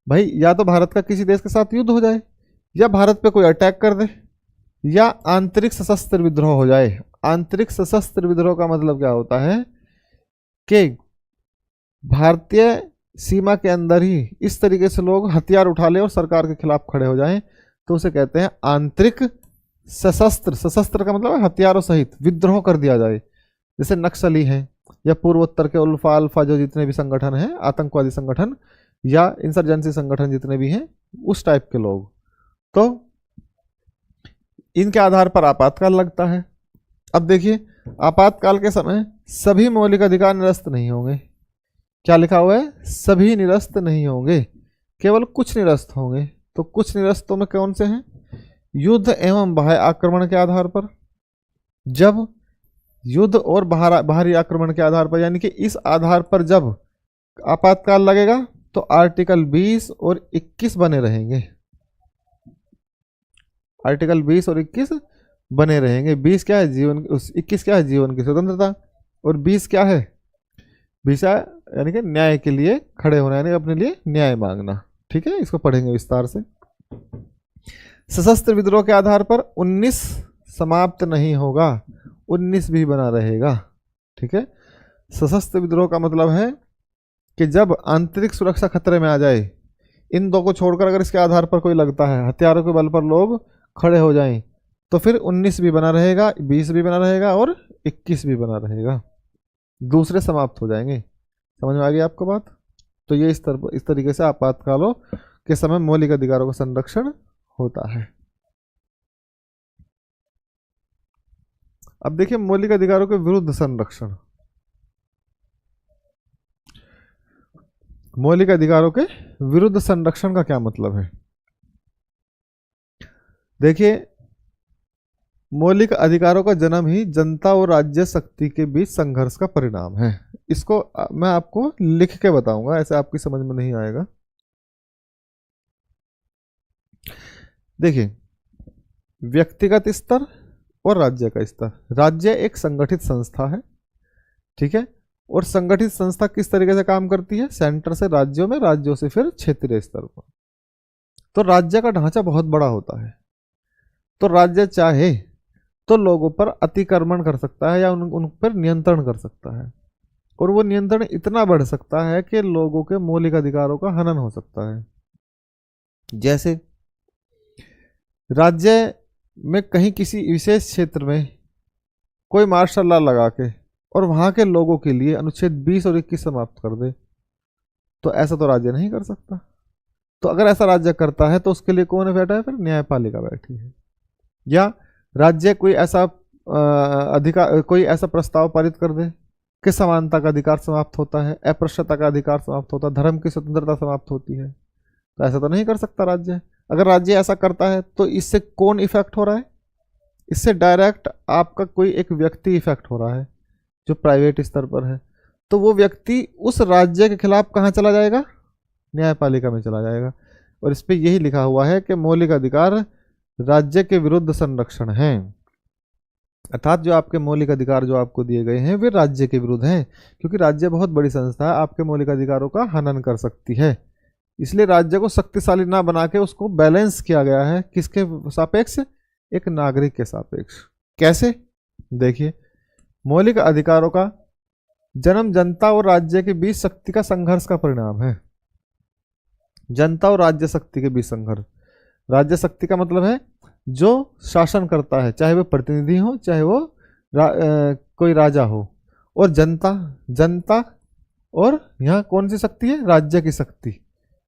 भाई या तो भारत का किसी देश के साथ युद्ध हो जाए या भारत पे कोई अटैक कर दे, या आंतरिक सशस्त्र विद्रोह हो जाए। आंतरिक सशस्त्र विद्रोह का मतलब क्या होता है कि भारतीय सीमा के अंदर ही इस तरीके से लोग हथियार उठा ले और सरकार के खिलाफ खड़े हो जाएं, तो उसे कहते हैं आंतरिक सशस्त्र। सशस्त्र का मतलब है हथियारों सहित विद्रोह कर दिया जाए, जैसे नक्सली हैं या पूर्वोत्तर के उल्फा अल्फा जो जितने भी संगठन हैं, आतंकवादी संगठन या इंसर्जेंसी संगठन जितने भी हैं, उस टाइप के लोग, तो इनके आधार पर आपातकाल लगता है। अब देखिए, आपातकाल के समय सभी मौलिक अधिकार निरस्त नहीं होंगे। क्या लिखा हुआ है? सभी निरस्त नहीं होंगे, केवल कुछ निरस्त होंगे। तो कुछ निरस्तों में कौन से हैं? युद्ध एवं बाह्य आक्रमण के आधार पर। जब युद्ध और बाहरी आक्रमण के आधार पर, यानी कि इस आधार पर जब आपातकाल लगेगा, तो आर्टिकल 20 और 21 बने रहेंगे। आर्टिकल 20 और 21 बने रहेंगे। 20 क्या है? जीवन, 21 क्या है? जीवन की स्वतंत्रता। और 20 क्या है? 20 यानी कि न्याय के लिए खड़े होना, यानी अपने लिए न्याय मांगना। ठीक है, इसको पढ़ेंगे विस्तार से। सशस्त्र विद्रोह के आधार पर 19 समाप्त नहीं होगा, 19 भी बना रहेगा। ठीक है, सशस्त्र विद्रोह का मतलब है कि जब आंतरिक सुरक्षा खतरे में आ जाए, इन दो को छोड़कर अगर इसके आधार पर कोई लगता है, हथियारों के बल पर लोग खड़े हो जाएं, तो फिर 19 भी बना रहेगा, 20 भी बना रहेगा और 21 भी बना रहेगा। दूसरे समाप्त हो जाएंगे। समझ में आ गई आपको बात? तो ये इस तरीके से आपातकालों के समय मौलिक अधिकारों का संरक्षण होता है। अब देखिए, मौलिक अधिकारों के विरुद्ध संरक्षण। मौलिक अधिकारों के विरुद्ध संरक्षण का क्या मतलब है? देखिए, मौलिक अधिकारों का जन्म ही जनता और राज्य शक्ति के बीच संघर्ष का परिणाम है। इसको मैं आपको लिख के बताऊंगा, ऐसे आपकी समझ में नहीं आएगा। देखिए, व्यक्तिगत स्तर और राज्य का स्तर। राज्य एक संगठित संस्था है, ठीक है, और संगठित संस्था किस तरीके से काम करती है? सेंटर से राज्यों में, राज्यों से फिर क्षेत्रीय स्तर पर। तो राज्य का ढांचा बहुत बड़ा होता है। तो राज्य चाहे तो लोगों पर अतिक्रमण कर सकता है या उन पर नियंत्रण कर सकता है, और वो नियंत्रण इतना बढ़ सकता है कि लोगों के मौलिक अधिकारों का हनन हो सकता है। जैसे राज्य में कहीं किसी विशेष क्षेत्र में कोई मार्शल लॉ लगा के और वहां के लोगों के लिए अनुच्छेद 20 और 21 समाप्त कर दे, तो ऐसा तो राज्य नहीं कर सकता। तो अगर ऐसा राज्य करता है तो उसके लिए कौन बैठा है? फिर न्यायपालिका बैठी है। या राज्य कोई ऐसा अधिकार, कोई ऐसा प्रस्ताव पारित कर दे कि समानता का अधिकार समाप्त होता है, अस्पृश्यता का अधिकार समाप्त होता है, धर्म की स्वतंत्रता समाप्त होती है, तो ऐसा तो नहीं कर सकता राज्य। अगर राज्य ऐसा करता है तो इससे कौन इफेक्ट हो रहा है? इससे डायरेक्ट आपका कोई एक व्यक्ति इफेक्ट हो रहा है जो प्राइवेट स्तर पर है। तो वो व्यक्ति उस राज्य के खिलाफ कहाँ चला जाएगा? न्यायपालिका में चला जाएगा। और इस पर यही लिखा हुआ है कि मौलिक अधिकार राज्य के विरुद्ध संरक्षण है। अर्थात जो आपके मौलिक अधिकार जो आपको दिए गए हैं वे राज्य के विरुद्ध हैं, क्योंकि राज्य बहुत बड़ी संस्था है, आपके मौलिक अधिकारों का हनन कर सकती है। इसलिए राज्य को शक्तिशाली ना बना के उसको बैलेंस किया गया है। किसके सापेक्ष? एक नागरिक के सापेक्ष। कैसे? देखिए, मौलिक अधिकारों का जन्म जनता और राज्य के बीच शक्ति का संघर्ष का परिणाम है। जनता और राज्य शक्ति के बीच संघर्ष। राज्य शक्ति का मतलब है जो शासन करता है, चाहे वो प्रतिनिधि हो, चाहे वो कोई राजा हो, और जनता और यहाँ कौन सी शक्ति है? राज्य की शक्ति।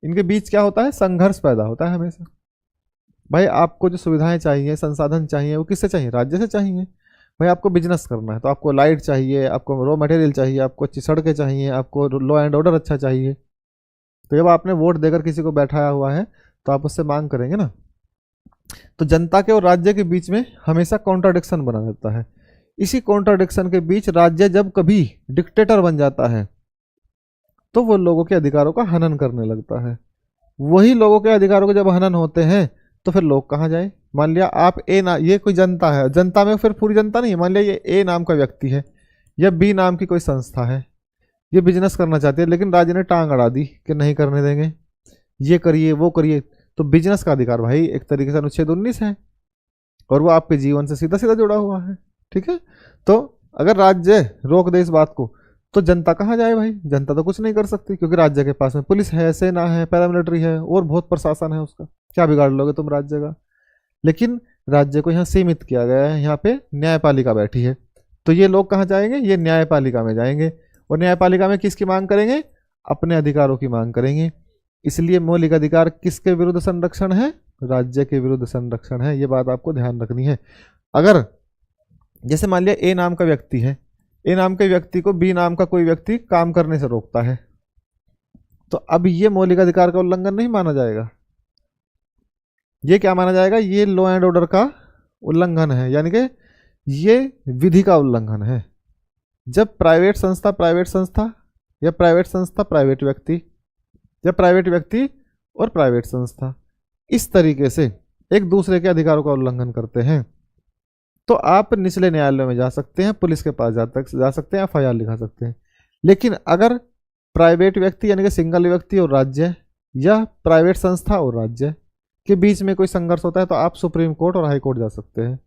इनके बीच क्या होता है? संघर्ष पैदा होता है हमेशा। भाई आपको जो सुविधाएं चाहिए, संसाधन चाहिए, वो किससे चाहिए? राज्य से चाहिए। भाई आपको बिजनेस करना है तो आपको लाइट चाहिए, आपको रॉ मटेरियल चाहिए, आपको अच्छी सड़कें चाहिए, आपको लॉ एंड ऑर्डर अच्छा चाहिए। तो जब आपने वोट देकर किसी को बैठाया हुआ है तो आप उससे मांग करेंगे ना। तो जनता के और राज्य के बीच में हमेशा कॉन्ट्राडिक्शन बना रहता है। इसी कॉन्ट्राडिक्शन के बीच राज्य जब कभी डिक्टेटर बन जाता है तो वो लोगों के अधिकारों का हनन करने लगता है। वही लोगों के अधिकारों के जब हनन होते हैं तो फिर लोग कहाँ जाए? मान लिया आप ये कोई जनता है, जनता में फिर पूरी जनता नहीं है, मान लिया ये ए नाम का व्यक्ति है या बी नाम की कोई संस्था है, ये बिजनेस करना चाहती है, लेकिन राज्य ने टांग अड़ा दी कि नहीं करने देंगे, ये करिए वो करिए। तो बिजनेस का अधिकार भाई एक तरीके से अनुच्छेद 19 है और वो आपके जीवन से सीधा सीधा जुड़ा हुआ है। ठीक है, तो अगर राज्य रोक दे इस बात को तो जनता कहाँ जाए भाई, जनता तो कुछ नहीं कर सकती, क्योंकि राज्य के पास में पुलिस है, सेना है, पैरामिलिट्री है और बहुत प्रशासन है उसका, क्या बिगाड़ लोगे तुम राज्य का। लेकिन राज्य को यहाँ सीमित किया गया है, यहाँ पे न्यायपालिका बैठी है, तो ये लोग कहाँ जाएंगे, ये न्यायपालिका में जाएंगे और न्यायपालिका में किसकी मांग करेंगे, अपने अधिकारों की मांग करेंगे। इसलिए मौलिक अधिकार किसके विरुद्ध संरक्षण है, राज्य के विरुद्ध संरक्षण है, ये बात आपको ध्यान रखनी है। अगर जैसे मान लिया ए नाम का व्यक्ति है, ए नाम के व्यक्ति को बी नाम का कोई व्यक्ति काम करने से रोकता है, तो अब ये मौलिक अधिकार का उल्लंघन नहीं माना जाएगा, ये क्या माना जाएगा, ये लॉ एंड ऑर्डर का उल्लंघन है, यानी कि ये विधि का उल्लंघन है। जब प्राइवेट संस्था या प्राइवेट संस्था प्राइवेट व्यक्ति या प्राइवेट व्यक्ति और प्राइवेट संस्था इस तरीके से एक दूसरे के अधिकारों का उल्लंघन करते हैं, तो आप निचले न्यायालयों में जा सकते हैं, पुलिस के पास जा सकते हैं, एफआईआर लिखा सकते हैं। लेकिन अगर प्राइवेट व्यक्ति यानी कि सिंगल व्यक्ति और राज्य या प्राइवेट संस्था और राज्य के बीच में कोई संघर्ष होता है तो आप सुप्रीम कोर्ट और हाई कोर्ट जा सकते हैं,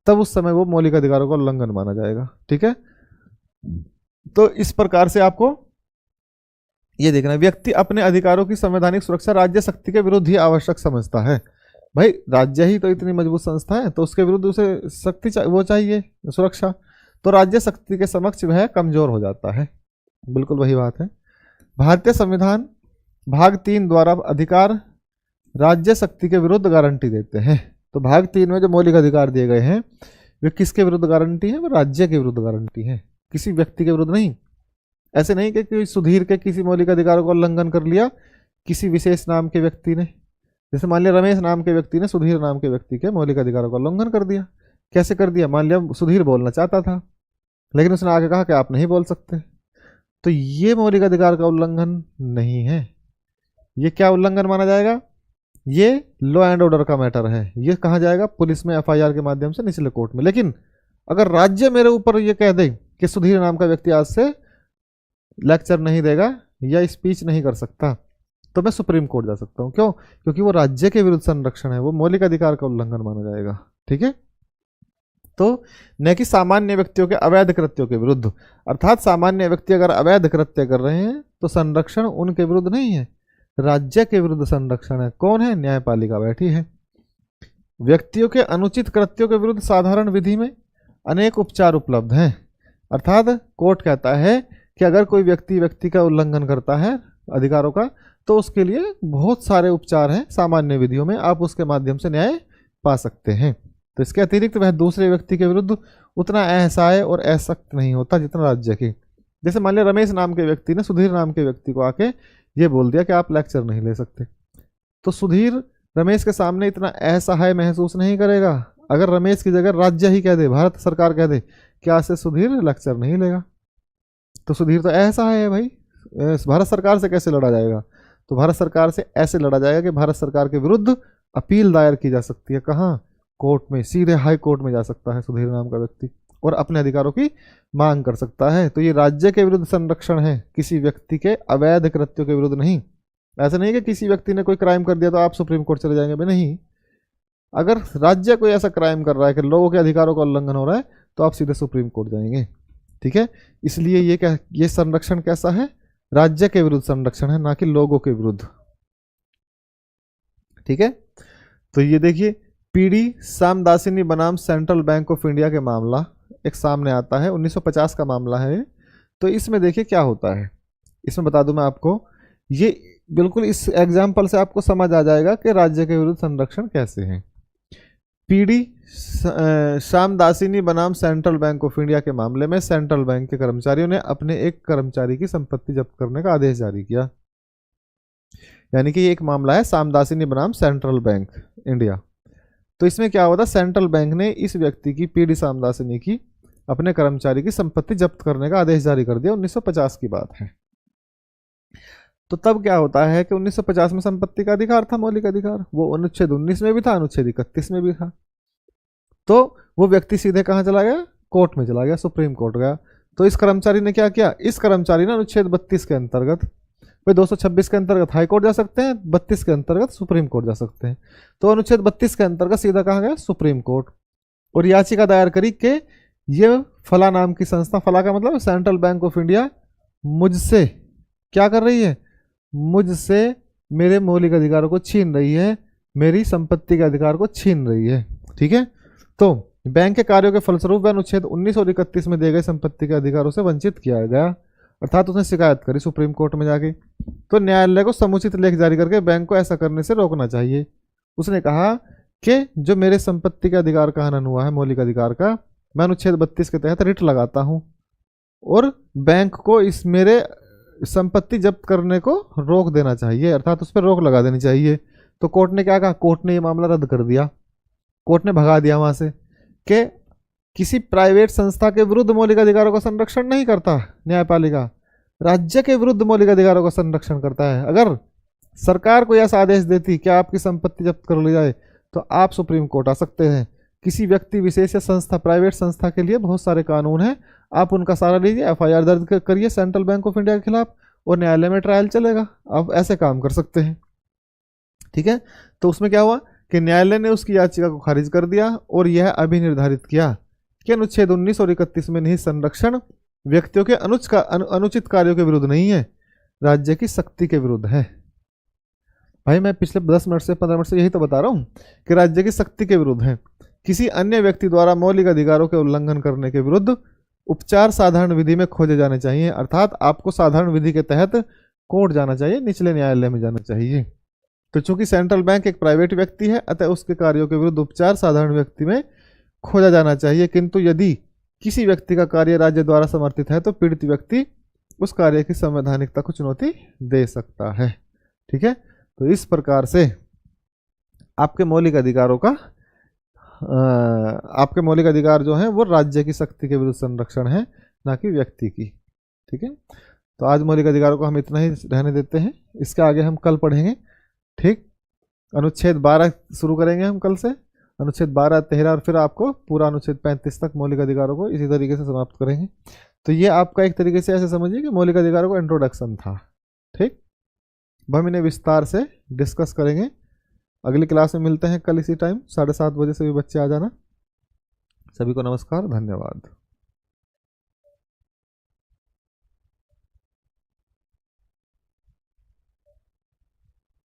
तब उस समय वो मौलिक अधिकारों का उल्लंघन माना जाएगा। ठीक है, तो इस प्रकार से आपको ये देखना है, व्यक्ति अपने अधिकारों की संवैधानिक सुरक्षा राज्य शक्ति के विरुद्ध ही आवश्यक समझता है। भाई राज्य ही तो इतनी मजबूत संस्था है, तो उसके विरुद्ध उसे शक्ति वो चाहिए सुरक्षा, तो राज्य शक्ति के समक्ष वह कमजोर हो जाता है। बिल्कुल वही बात है। भारतीय संविधान भाग 3 द्वारा अधिकार राज्य शक्ति के विरुद्ध गारंटी देते हैं। तो भाग 3 में जो मौलिक अधिकार दिए गए हैं वे किसके विरुद्ध गारंटी है, वो राज्य के विरुद्ध गारंटी है, किसी व्यक्ति के विरुद्ध नहीं। ऐसे नहीं कि सुधीर के किसी मौलिक अधिकारों का उल्लंघन कर लिया किसी विशेष नाम के व्यक्ति ने, जैसे मान लिया रमेश नाम के व्यक्ति ने सुधीर नाम के व्यक्ति के मौलिक अधिकारों का उल्लंघन कर दिया। कैसे कर दिया, मान लिया सुधीर बोलना चाहता था लेकिन उसने आगे कहा कि आप नहीं बोल सकते, तो ये मौलिक अधिकार का उल्लंघन नहीं है। ये क्या उल्लंघन माना जाएगा, ये लॉ एंड ऑर्डर का मैटर है, ये कहाँ जाएगा, पुलिस में एफआईआर के माध्यम से निचले कोर्ट में। लेकिन अगर राज्य मेरे ऊपर ये कह दे कि सुधीर नाम का व्यक्ति आज से लेक्चर नहीं देगा या स्पीच नहीं कर सकता, तो मैं सुप्रीम कोर्ट जा सकता हूं। क्यों, क्योंकि वो राज्य के विरुद्ध संरक्षण है, वो मौलिक अधिकार का उल्लंघन माना जाएगा। ठीक है, तो न कि सामान्य व्यक्तियों के अवैध कृत्यों के विरुद्ध, अर्थात सामान्य व्यक्ति अगर अवैध कृत्य कर रहे हैं तो संरक्षण उनके विरुद्ध नहीं है, राज्य के विरुद्ध संरक्षण है। कौन है, न्यायपालिका बैठी है। व्यक्तियों के अनुचित कृत्यों के विरुद्ध साधारण विधि में अनेक उपचार उपलब्ध हैं, अर्थात कोर्ट कहता है कि अगर कोई व्यक्ति का उल्लंघन करता है अधिकारों का तो उसके लिए बहुत सारे उपचार हैं सामान्य विधियों में, आप उसके माध्यम से न्याय पा सकते हैं। तो इसके अतिरिक्त वह दूसरे व्यक्ति के विरुद्ध उतना असहाय और असक्त नहीं होता जितना राज्य के। जैसे मान लिया रमेश नाम के व्यक्ति ने सुधीर नाम के व्यक्ति को आके ये बोल दिया कि आप लेक्चर नहीं ले सकते, तो सुधीर रमेश के सामने इतना असहाय महसूस नहीं करेगा। अगर रमेश की जगह राज्य ही कह दे, भारत सरकार कह दे कि आज से सुधीर लेक्चर नहीं लेगा, तो सुधीर तो असहाय है भाई, भारत सरकार से कैसे लड़ा जाएगा। तो भारत सरकार से ऐसे लड़ा जाएगा कि भारत सरकार के विरुद्ध अपील दायर की जा सकती है, कहाँ, कोर्ट में, सीधे हाई कोर्ट में जा सकता है सुधीर नाम का व्यक्ति और अपने अधिकारों की मांग कर सकता है। तो ये राज्य के विरुद्ध संरक्षण है, किसी व्यक्ति के अवैध कृत्यों के विरुद्ध नहीं। ऐसा नहीं कि किसी व्यक्ति ने कोई क्राइम कर दिया तो आप सुप्रीम कोर्ट चले जाएंगे, भाई नहीं। अगर राज्य कोई ऐसा क्राइम कर रहा है कि लोगों के अधिकारों का उल्लंघन हो रहा है तो आप सीधे सुप्रीम कोर्ट जाएंगे। ठीक है, इसलिए ये संरक्षण कैसा है, राज्य के विरुद्ध संरक्षण है, ना कि लोगों के विरुद्ध। ठीक है, तो ये देखिए पीडी सामदासिनी बनाम सेंट्रल बैंक ऑफ इंडिया के मामला एक सामने आता है, 1950 का मामला है। तो इसमें देखिए क्या होता है, इसमें बता दूं मैं आपको, ये बिल्कुल इस एग्जाम्पल से आपको समझ आ जाएगा कि राज्य के विरुद्ध संरक्षण कैसे है। पीडी सामदासिनी बनाम सेंट्रल बैंक ऑफ इंडिया के मामले में सेंट्रल बैंक के कर्मचारियों ने अपने एक कर्मचारी की संपत्ति जब्त करने का आदेश जारी किया। यानी कि ये एक मामला है सामदासिनी बनाम सेंट्रल बैंक इंडिया। तो इसमें क्या हुआ था, सेंट्रल बैंक ने इस व्यक्ति की पीडी सामदासिनी की अपने कर्मचारी की संपत्ति जब्त करने का आदेश जारी कर दिया। 1950 की बात है। तो तब क्या होता है कि 1950 में संपत्ति का अधिकार था, मौलिक अधिकार, वो अनुच्छेद 19 में भी था, अनुच्छेद 31 में भी था। तो वो व्यक्ति सीधे कहाँ चला गया, कोर्ट में चला गया, सुप्रीम कोर्ट गया। तो इस कर्मचारी ने क्या किया, इस कर्मचारी ने अनुच्छेद 32 के अंतर्गत भाई 226 के अंतर्गत हाई कोर्ट जा सकते हैं, 32 के अंतर्गत सुप्रीम कोर्ट जा सकते हैं। तो अनुच्छेद 32 के अंतर्गत सीधा कहाँ गया, सुप्रीम कोर्ट। और याचिका दायर करी कि ये फला नाम की संस्था, फला का मतलब सेंट्रल बैंक ऑफ इंडिया, मुझसे क्या कर रही है, मुझसे मेरे मौलिक अधिकारों को छीन रही है, मेरी संपत्ति के अधिकार को छीन रही है। ठीक है, तो बैंक के कार्यों के फलस्वरूप अनुच्छेद 19 और 31 में दिए गए संपत्ति के अधिकारों से वंचित किया गया, अर्थात उसने शिकायत करी सुप्रीम कोर्ट में जाके। तो न्यायालय को समुचित लेख जारी करके बैंक को ऐसा करने से रोकना चाहिए। उसने कहा कि जो मेरे संपत्ति के अधिकार का हनन हुआ है, मौलिक अधिकार का, मैं अनुच्छेद 32 के तहत रिट लगाता हूं और बैंक को इस मेरे संपत्ति जब्त करने को रोक देना चाहिए, अर्थात उस पर रोक लगा देनी चाहिए। तो कोर्ट ने क्या कहा, कोर्ट ने ये मामला रद्द कर दिया, कोर्ट ने भगा दिया वहां से कि किसी प्राइवेट संस्था के विरुद्ध मौलिक अधिकारों का संरक्षण नहीं करता न्यायपालिका, राज्य के विरुद्ध मौलिक अधिकारों का संरक्षण करता है। अगर सरकार को ऐसा आदेश देती कि आपकी संपत्ति जब्त कर ली जाए तो आप सुप्रीम कोर्ट आ सकते हैं। किसी व्यक्ति विशेष या संस्था, प्राइवेट संस्था के लिए बहुत सारे कानून हैं, आप उनका सारा लीजिए, एफआईआर दर्ज करिए सेंट्रल बैंक ऑफ इंडिया के खिलाफ और न्यायालय में ट्रायल चलेगा, आप ऐसे काम कर सकते हैं। ठीक है, तो उसमें क्या हुआ कि न्यायालय ने उसकी याचिका को खारिज कर दिया और यह अभी निर्धारित किया कि अनुच्छेद 19 और 31 में निहित संरक्षण व्यक्तियों के अनुचित कार्यों के विरुद्ध नहीं है, राज्य की शक्ति के विरुद्ध है। भाई मैं पिछले 10 मिनट से 15 मिनट से यही तो बता रहा हूं कि राज्य की शक्ति के विरुद्ध है। किसी अन्य व्यक्ति द्वारा मौलिक अधिकारों के उल्लंघन करने के विरुद्ध उपचार साधारण विधि में खोजे जाने चाहिए, अर्थात आपको साधारण विधि के तहत कोर्ट जाना चाहिए, निचले न्यायालय में जाना चाहिए। तो चूंकि सेंट्रल बैंक एक प्राइवेट व्यक्ति है, अतः उसके कार्यों के विरुद्ध उपचार साधारण व्यक्ति में खोजा जाना चाहिए, किंतु यदि किसी व्यक्ति का कार्य राज्य द्वारा समर्थित है तो पीड़ित व्यक्ति उस कार्य की संवैधानिकता को चुनौती दे सकता है। ठीक है, तो इस प्रकार से आपके मौलिक अधिकारों का आपके मौलिक अधिकार जो हैं वो राज्य की शक्ति के विरुद्ध संरक्षण है, ना कि व्यक्ति की। ठीक है, तो आज मौलिक अधिकारों को हम इतना ही रहने देते हैं, इसके आगे हम कल पढ़ेंगे। ठीक, अनुच्छेद 12 शुरू करेंगे हम कल से, अनुच्छेद 12, 13 और फिर आपको पूरा अनुच्छेद 35 तक मौलिक अधिकारों को इसी तरीके से समाप्त करेंगे। तो ये आपका एक तरीके से ऐसे समझिए कि मौलिक अधिकारों का इंट्रोडक्शन था। ठीक, हम इन्हें विस्तार से डिस्कस करेंगे। अगली क्लास में मिलते हैं कल इसी टाइम 7:30 बजे, से भी बच्चे आ जाना। सभी को नमस्कार, धन्यवाद।